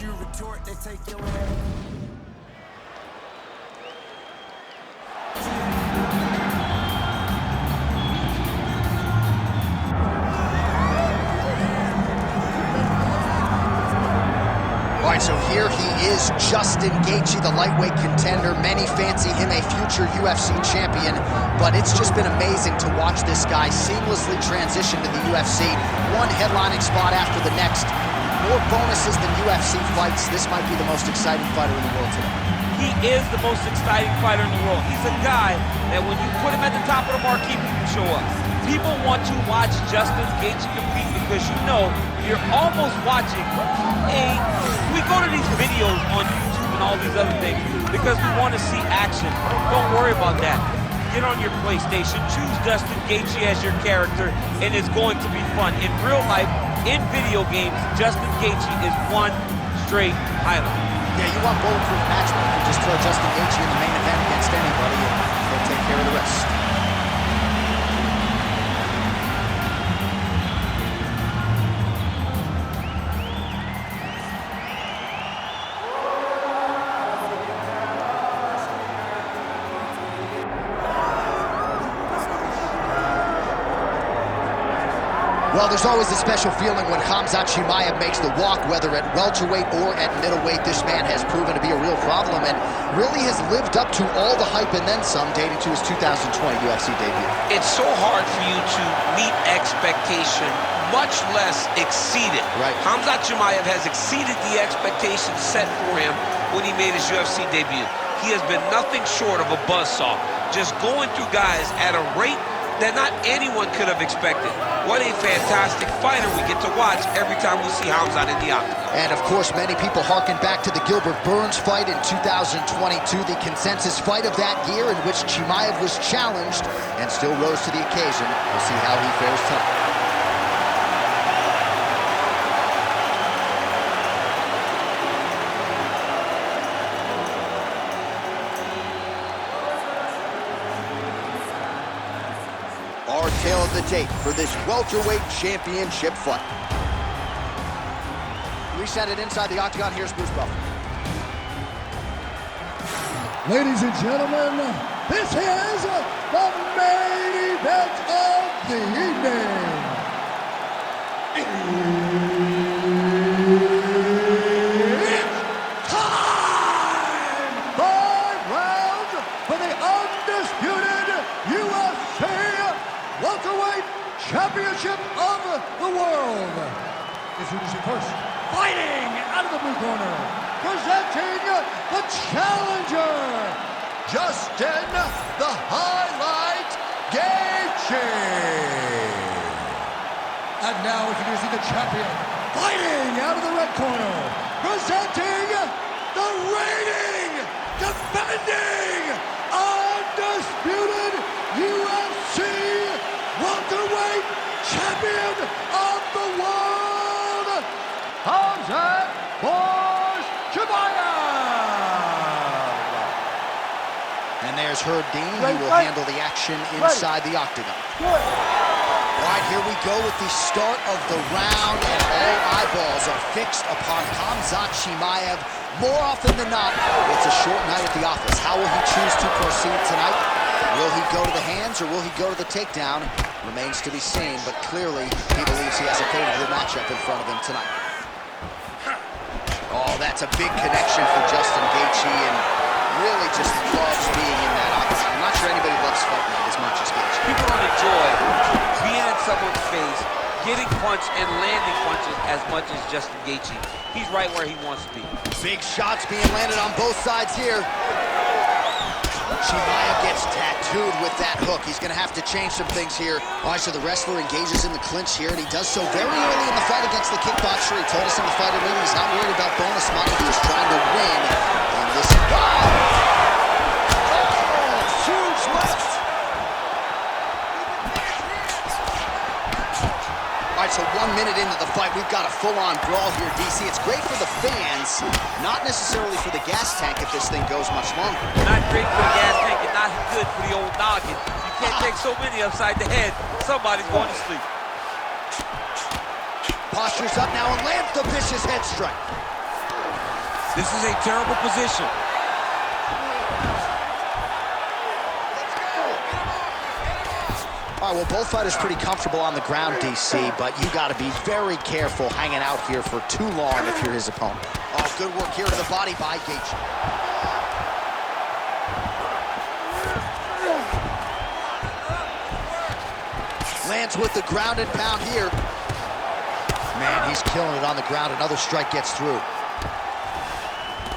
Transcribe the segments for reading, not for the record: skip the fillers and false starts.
you retort, they take your ass. All right, so here he is, Justin Gaethje, the lightweight contender. Many fancy him a future UFC champion, but it's just been amazing to watch this guy seamlessly transition to the UFC. One headlining spot after the next. More bonuses than UFC fights. This might be the most exciting fighter in the world today. He is the most exciting fighter in the world. He's a guy that when you put him at the top of the marquee, people show up. People want to watch Justin Gaethje compete because you know you're almost watching we go to these videos on YouTube and all these other things because we want to see action. Don't worry about that. Get on your PlayStation, choose Justin Gaethje as your character, and it's going to be fun. In real life, in video games, Justin Gaethje is one straight highlight. Yeah, you want bulletproof matchmaking. Just throw Justin Gaethje in the main event against anybody, and he'll take care of the rest. Well, there's always a special feeling when Khamzat Chimaev makes the walk, whether at welterweight or at middleweight. This man has proven to be a real problem and really has lived up to all the hype and then some, dating to his 2020 UFC debut. It's so hard for you to meet expectation, much less exceed it. Right. Khamzat Chimaev has exceeded the expectations set for him when he made his UFC debut. He has been nothing short of a buzzsaw, just going through guys at a rate that not anyone could have expected. What a fantastic fighter we get to watch every time we see Khamzat in the octagon. And of course, many people harken back to the Gilbert Burns fight in 2022, the consensus fight of that year in which Chimaev was challenged and still rose to the occasion. We'll see how he fares tonight. Our tale of the tape for this welterweight championship fight. We send it inside the octagon. Here's Bruce Buffer. Ladies and gentlemen, this is the main event of the evening. It's time! 5 rounds for the undisputed UFC welterweight championship of the world. Introducing first, fighting out of the blue corner, presenting the challenger, Justin the Highlight Gaethje. And now introducing the champion, fighting out of the red corner, presenting the reigning, defending, undisputed UFC welterweight champion of the world, Khamzat Chimaev. And there's Herb Dean, who will handle the action inside the octagon. All right, here we go with the start of the round, and all eyeballs are fixed upon Khamzat Chimaev. More often than not, it's a short night at the office. How will he choose to proceed tonight? Will he go to the hands or will he go to the takedown? Remains to be seen, but clearly he believes he has a favorable matchup in front of him tonight. Oh, that's a big connection for Justin Gaethje, and really just loves being in that octagon. I'm not sure anybody loves fighting as much as Gaethje. People don't enjoy being in someone's face, getting punched and landing punches as much as Justin Gaethje. He's right where he wants to be. Big shots being landed on both sides here. Chimaev gets tattooed with that hook. He's going to have to change some things here. All right, so the wrestler engages in the clinch here, and he does so very early in the fight against the kickboxer. He told us in the fight arena he's not worried about bonus money. He's trying to win in this fight. Oh, huge left. All right, so 1 minute into the fight, we've got a full-on brawl here, DC. It's great for the fans, not necessarily for the gas tank if this thing goes much longer. Not great for the gas tank and not good for the old noggin. You can't take so many upside the head. Somebody's going to sleep. Postures up now and lands the vicious head strike. This is a terrible position. All right, well, both fighters pretty comfortable on the ground, DC, but you got to be very careful hanging out here for too long if you're his opponent. Oh, good work here to the body by Gaethje. Lands with the ground and pound here. Man, he's killing it on the ground. Another strike gets through.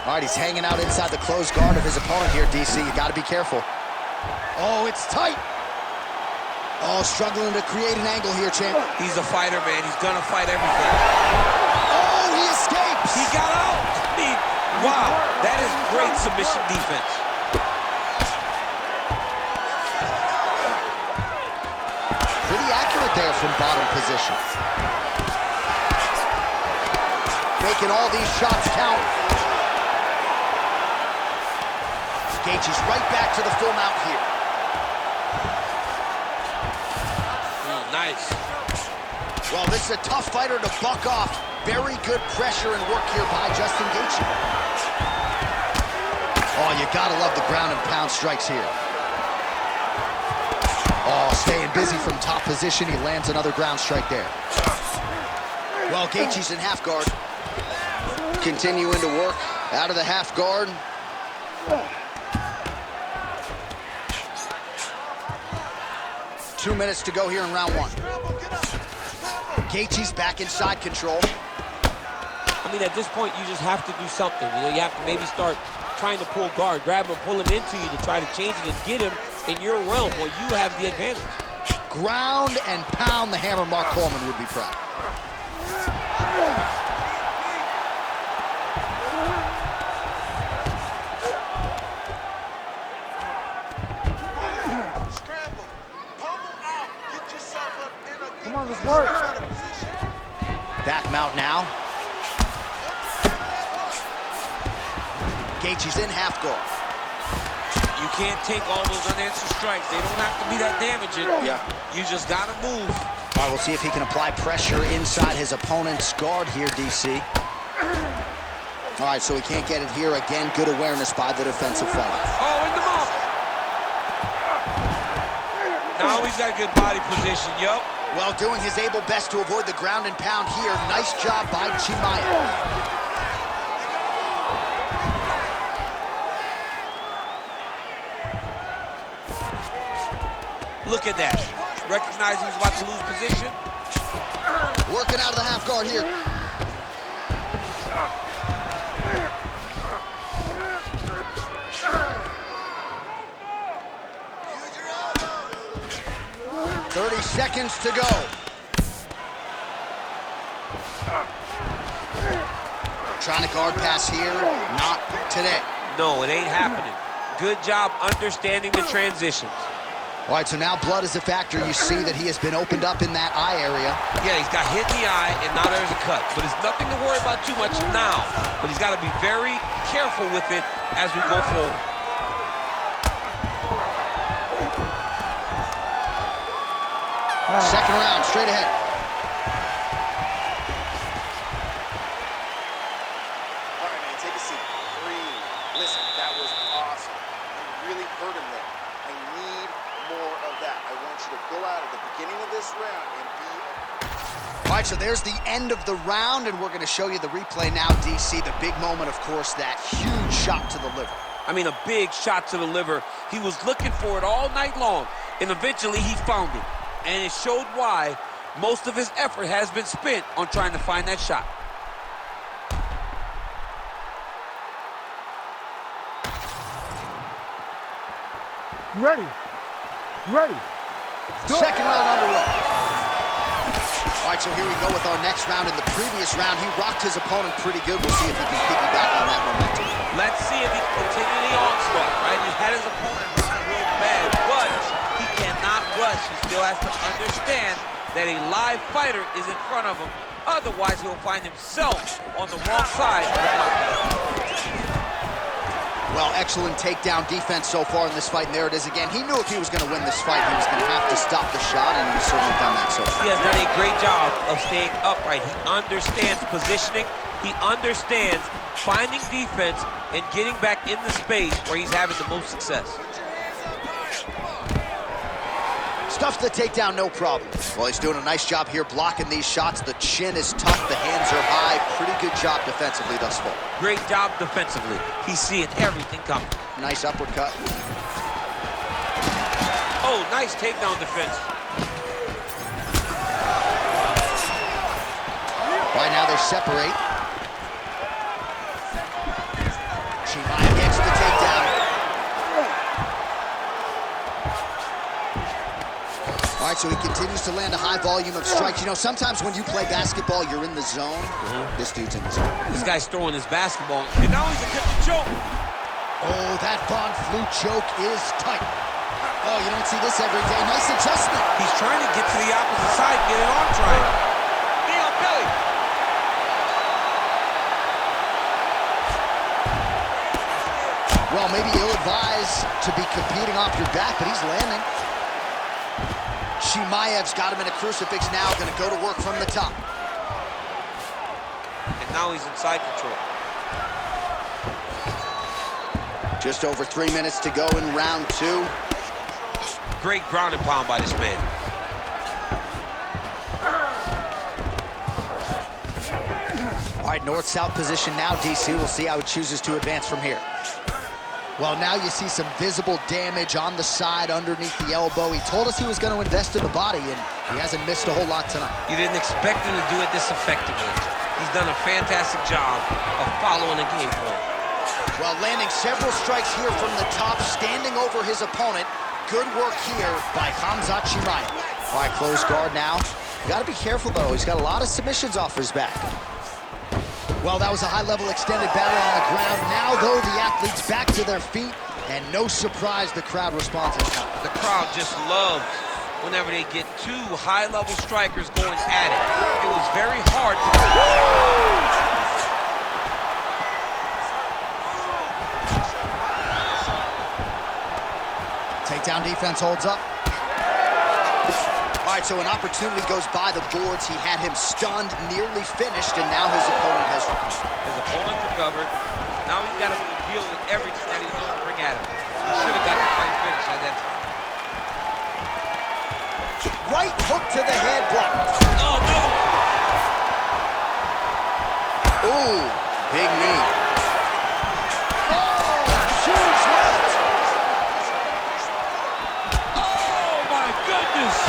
All right, he's hanging out inside the closed guard of his opponent here, DC. You got to be careful. Oh, it's tight. Oh, struggling to create an angle here, champ. He's a fighter, man. He's gonna fight everything. Oh, he escapes. He got out. I mean, wow, that is great submission defense. Pretty accurate there from bottom position. Making all these shots count. Gaethje's right back to the full mount here. Nice. Well, this is a tough fighter to buck off. Very good pressure and work here by Justin Gaethje. Oh, you gotta love the ground and pound strikes here. Oh, staying busy from top position. He lands another ground strike there. Well, Gaethje's in half guard. Continuing to work out of the half guard. Two minutes to go here in round one. Gaethje's back inside control. I mean, at this point, you just have to do something. You know, you have to maybe start trying to pull guard, grab him, pull him into you to try to change it and get him in your realm where you have the advantage. Ground and pound the hammer. Mark Coleman would be proud. Come on, let's work. Back mount now. Gaethje's in half guard. You can't take all those unanswered strikes. They don't have to be that damaging. Yeah. You just gotta move. All right, we'll see if he can apply pressure inside his opponent's guard here, DC. All right, so he can't get it here. Again, good awareness by the defensive fighter. Oh, in the mouth. Now he's got good body position, yo. Well, doing his able best to avoid the ground and pound here. Nice job by Chimaev. Look at that. Recognizing he's about to lose position. Working out of the half guard here. Use your elbow. 30 seconds to go. Trying to guard pass here. Not today. No, it ain't happening. Good job understanding the transitions. All right, so now blood is a factor. You see that he has been opened up in that eye area. Yeah, he's got hit in the eye, and now there's a cut. But it's nothing to worry about too much now. But he's got to be very careful with it as we go forward. Second round, straight ahead. All right, man, take a seat. Breathe. Listen, that was awesome. You really hurt him there. I need more of that. I want you to go out at the beginning of this round and be... All right, so there's the end of the round, and we're going to show you the replay now, DC. The big moment, of course, that huge shot to the liver. I mean, a big shot to the liver. He was looking for it all night long, and eventually he found it. And it showed why most of his effort has been spent on trying to find that shot. Ready. Ready. Second round underway. All right, so here we go with our next round. In the previous round, he rocked his opponent pretty good. We'll see if he can piggyback on that momentum. Let's see if he can continue the onslaught, right? He's had his opponent real bad, but he cannot rush. He still has to understand that a live fighter is in front of him. Otherwise, he'll find himself on the wrong side of the fight. Well, excellent takedown defense so far in this fight, and there it is again. He knew if he was going to win this fight, he was going to have to stop the shot, and he's certainly done that so far. He has done a great job of staying upright. He understands positioning, He understands finding defense and getting back in the space where he's having the most success. Stuffs the takedown, no problem. Well, he's doing a nice job here blocking these shots. The chin is tough, the hands are high. Pretty good job defensively thus far. Great job defensively. He's seeing everything coming. Nice uppercut. Oh, nice takedown defense. Right now they separate. Chimaev gets the takedown. All right, so he continues to land a high volume of strikes. You know, sometimes when you play basketball, you're in the zone. This dude's in the zone. This guy's throwing his basketball, and now he's attempting to choke. Oh, that Von Flue choke is tight. Oh, you don't see this every day. Nice adjustment. He's trying to get to the opposite side, get an arm triangle. Knee on belly. Well, maybe ill-advised to be competing off your back, but he's landing. Chimaev's got him in a crucifix now, going to go to work from the top. And now he's in side control. Just over 3 minutes to go in round 2. Great ground and pound by this man. All right, north-south position now, DC. We'll see how he chooses to advance from here. Well, now you see some visible damage on the side underneath the elbow. He told us he was going to invest in the body, and he hasn't missed a whole lot tonight. You didn't expect him to do it this effectively. He's done a fantastic job of following the game plan. Well, landing several strikes here from the top, standing over his opponent. Good work here by Khamzat Chimaev. All right, close guard now. You got to be careful, though. He's got a lot of submissions off his back. Well, that was a high-level extended battle on the ground. Now, though, the athletes back to their feet, and no surprise the crowd responds in time. The crowd just loves whenever they get two high-level strikers going at it. It was very hard to do. Takedown defense holds up. All right, so an opportunity goes by the boards. He had him stunned, nearly finished, and now his opponent has recovered. His opponent recovered. Now he's got to deal with everything that he's going to bring at him. He should have got the fight finish at that time. Right hook to the head, blocked. Oh, no! Ooh, big knee. Oh, huge left. Oh, my goodness!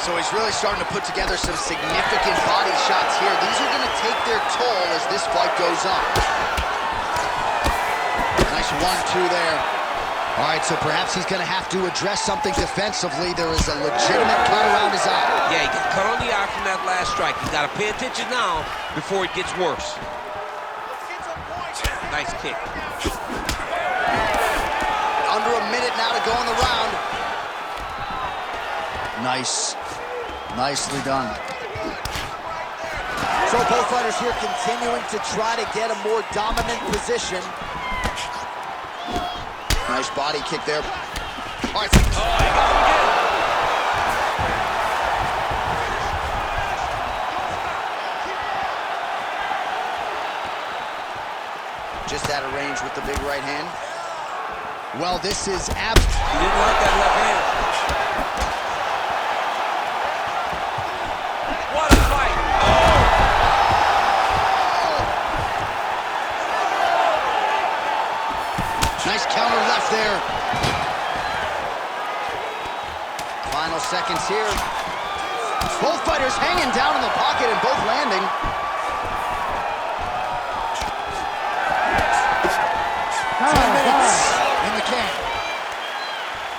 So he's really starting to put together some significant body shots here. These are going to take their toll as this fight goes on. Nice 1-2 there. All right, so perhaps he's going to have to address something defensively. There is a legitimate cut around his eye. Yeah, he got cut on the eye from that last strike. He's got to pay attention now before it gets worse. Nice kick. Under a minute now to go in the round. Nice. Nicely done. So both fighters here continuing to try to get a more dominant position. Nice body kick there. All right. Oh, he got him again. Just out of range with the big right hand. Well, this is He didn't like that left hand. What a fight! Nice counter left there. Final seconds here. Both fighters hanging down in the pocket and both landing. 10 minutes in the can.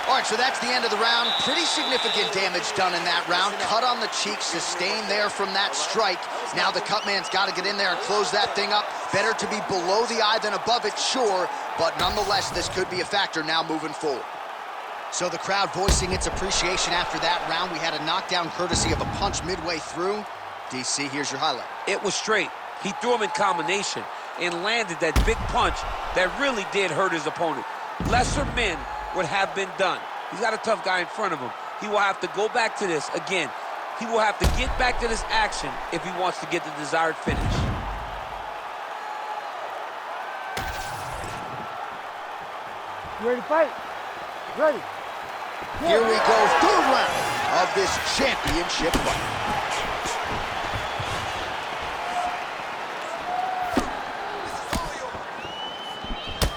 All right, so that's the end of the round. Pretty significant damage done in that round. Cut on the cheek, sustained there from that strike. Now the cut man's got to get in there and close that thing up. Better to be below the eye than above it, sure, but nonetheless, this could be a factor now moving forward. So the crowd voicing its appreciation after that round. We had a knockdown courtesy of a punch midway through. DC, here's your highlight. It was straight. He threw him in combination and landed that big punch that really did hurt his opponent. Lesser men would have been done. He's got a tough guy in front of him. He will have to go back to this. Again, he will have to get back to this action if he wants to get the desired finish. You ready to fight? Ready. Here we go, third round of this championship fight.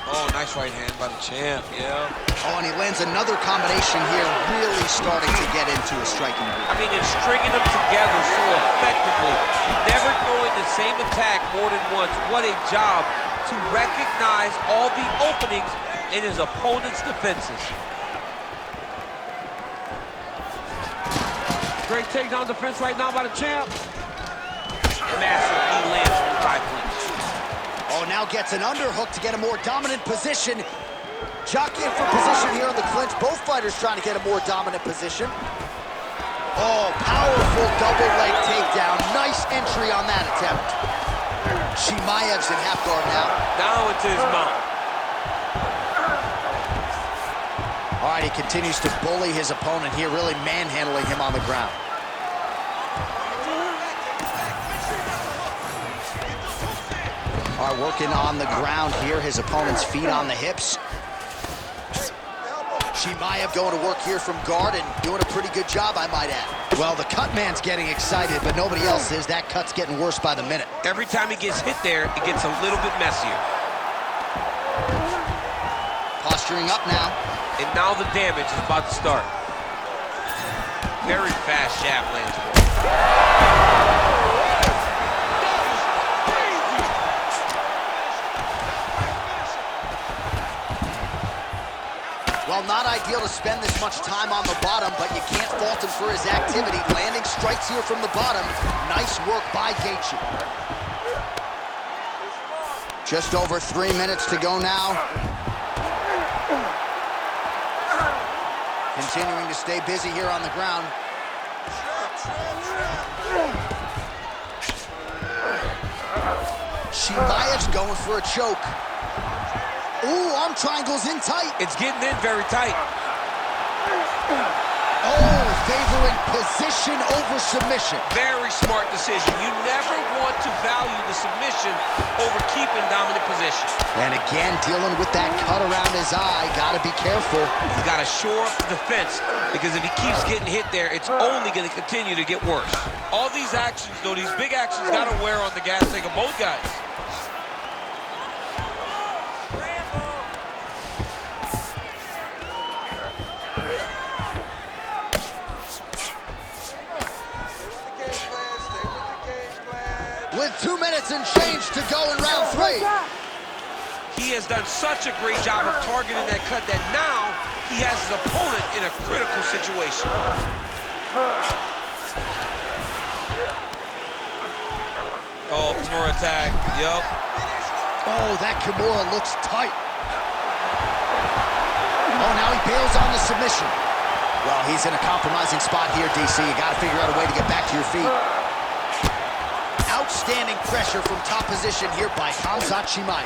Oh, nice right hand by the champ, yeah. Oh, and he lands another combination here, really starting to get into a striking groove. I mean, it's stringing them together so effectively, never throwing the same attack more than once. What a job to recognize all the openings in his opponent's defenses. Great takedown defense right now by the champ. Massive knee lands from the high clinch. Oh, now gets an underhook to get a more dominant position. Jockeying for position here on the clinch. Both fighters trying to get a more dominant position. Oh, powerful double leg takedown. Nice entry on that attempt. Chimaev's in half guard now. Now into his mount. All right, he continues to bully his opponent here, really manhandling him on the ground. All right, working on the ground here. His opponent's feet on the hips. Chimaev going to work here from guard and doing a pretty good job, I might add. Well, the cut man's getting excited, but nobody else is. That cut's getting worse by the minute. Every time he gets hit there, it gets a little bit messier. Posturing up now. And now the damage is about to start. Very fast jab lands. Well, not ideal to spend this much time on the bottom, but you can't fault him for his activity. Landing strikes here from the bottom. Nice work by Gaethje. Just over 3 minutes to go now. Continuing to stay busy here on the ground. Chimaev's going for a choke. Ooh, arm triangle's in tight. It's getting in very tight. Oh, favoring position over submission. Very smart decision. You never want to value the submission over keeping dominant position. And again, dealing with that cut around his eye. Gotta be careful. He's got to shore up the defense, because if he keeps getting hit there, it's only going to continue to get worse. All these actions, though, these big actions, got to wear on the gas tank of both guys. With 2 minutes and change to go in round 3. He has done such a great job of targeting that cut that now he has his opponent in a critical situation. Oh, Kimura attack. Yup. Oh, that Kimura looks tight. Oh, now he bails on the submission. Well, he's in a compromising spot here, DC. You got to figure out a way to get back to your feet. Outstanding pressure from top position here by Khamzat Chimaev.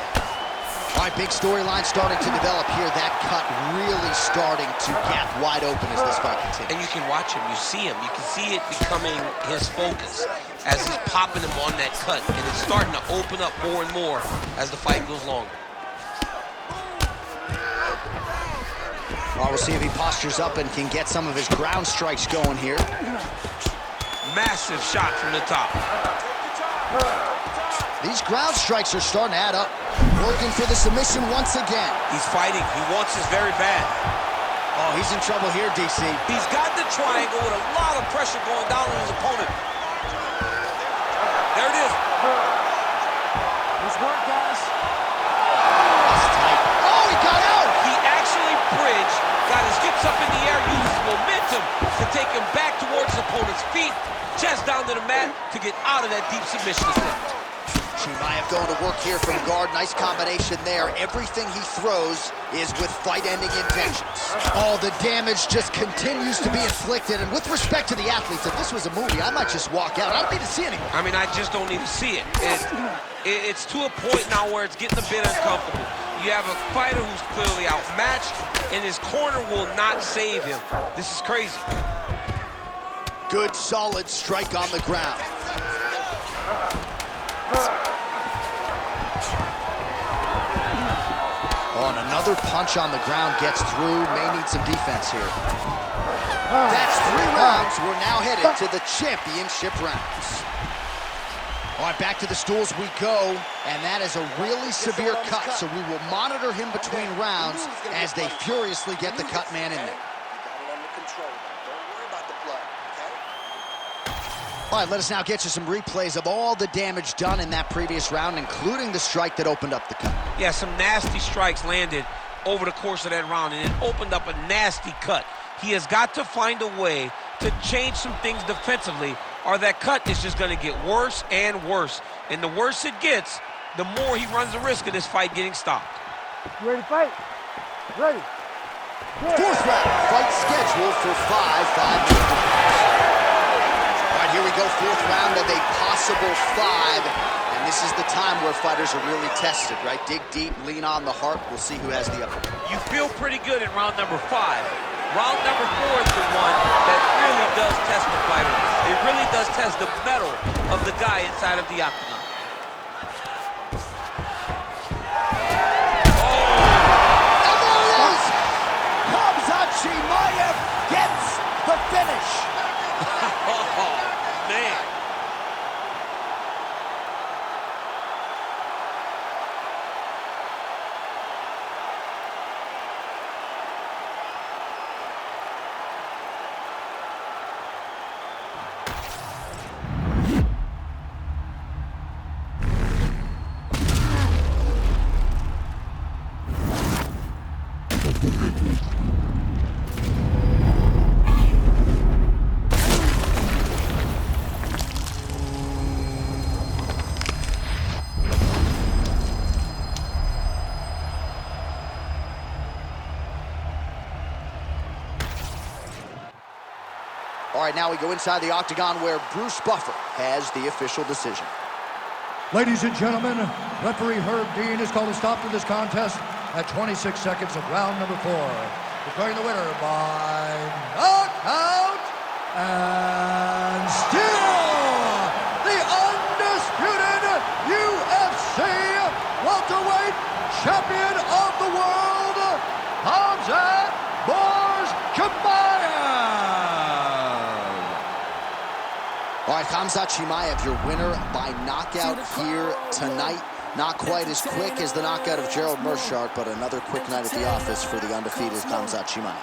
All right, big storyline starting to develop here. That cut really starting to gap wide open as this fight continues. And you can watch him, you see him. You can see it becoming his focus as he's popping him on that cut. And it's starting to open up more and more as the fight goes longer. Well, we'll see if he postures up and can get some of his ground strikes going here. Massive shot from the top. These ground strikes are starting to add up. Working for the submission once again. He's fighting. He wants this very bad. Oh, he's in trouble here, DC. He's got the triangle with a lot of pressure going down on his opponent. There it is. Nice work, guys. That's tight. Oh, he got out! He actually bridged, got his hips up in the air, uses momentum to take him back towards his opponent's feet, chest down to the mat to get out of that deep submission attempt. Chimaev going to work here from guard. Nice combination there. Everything he throws is with fight-ending intentions. All the damage just continues to be inflicted. And with respect to the athletes, if this was a movie, I might just walk out. I don't need to see anymore. I mean, I just don't need to see it. It's to a point now where it's getting a bit uncomfortable. You have a fighter who's clearly outmatched, and his corner will not save him. This is crazy. Good, solid strike on the ground. Oh, and another punch on the ground gets through. May need some defense here. That's 3 rounds. We're now headed to the championship rounds. All right, back to the stools we go, and that is a really severe cut, so we will monitor him between rounds as they furiously get the cut man in there. You got it under control. Don't worry about the blood, okay? All right, let us now get you some replays of all the damage done in that previous round, including the strike that opened up the cut. Yeah, some nasty strikes landed over the course of that round, and it opened up a nasty cut. He has got to find a way to change some things defensively, or that cut is just going to get worse and worse. And the worse it gets, the more he runs the risk of this fight getting stopped. Ready to fight? Ready. Fourth round, fight scheduled for 5 minutes. All right, here we go, 4th round of a possible 5. And this is the time where fighters are really tested, right? Dig deep, lean on the heart. We'll see who has the upper. You feel pretty good in round number 5. Round number 4 is the one that really does test the fighter. It really does test the mettle of the guy inside of the octagon. And there it is! Khamzat Chimaev gets the finish. Oh, man. All right, now we go inside the octagon where Bruce Buffer has the official decision. Ladies and gentlemen, referee Herb Dean has called a stop to this contest at 26 seconds of round number 4. Declaring the winner by knockout and still the undisputed UFC welterweight champion of the world, Khamzat Chimaev. All right, Khamzat Chimaev, your winner by knockout here tonight. Not quite as quick as the knockout of Gerald Meerschaert, but another quick night at the office for the undefeated Khamzat Chimaev.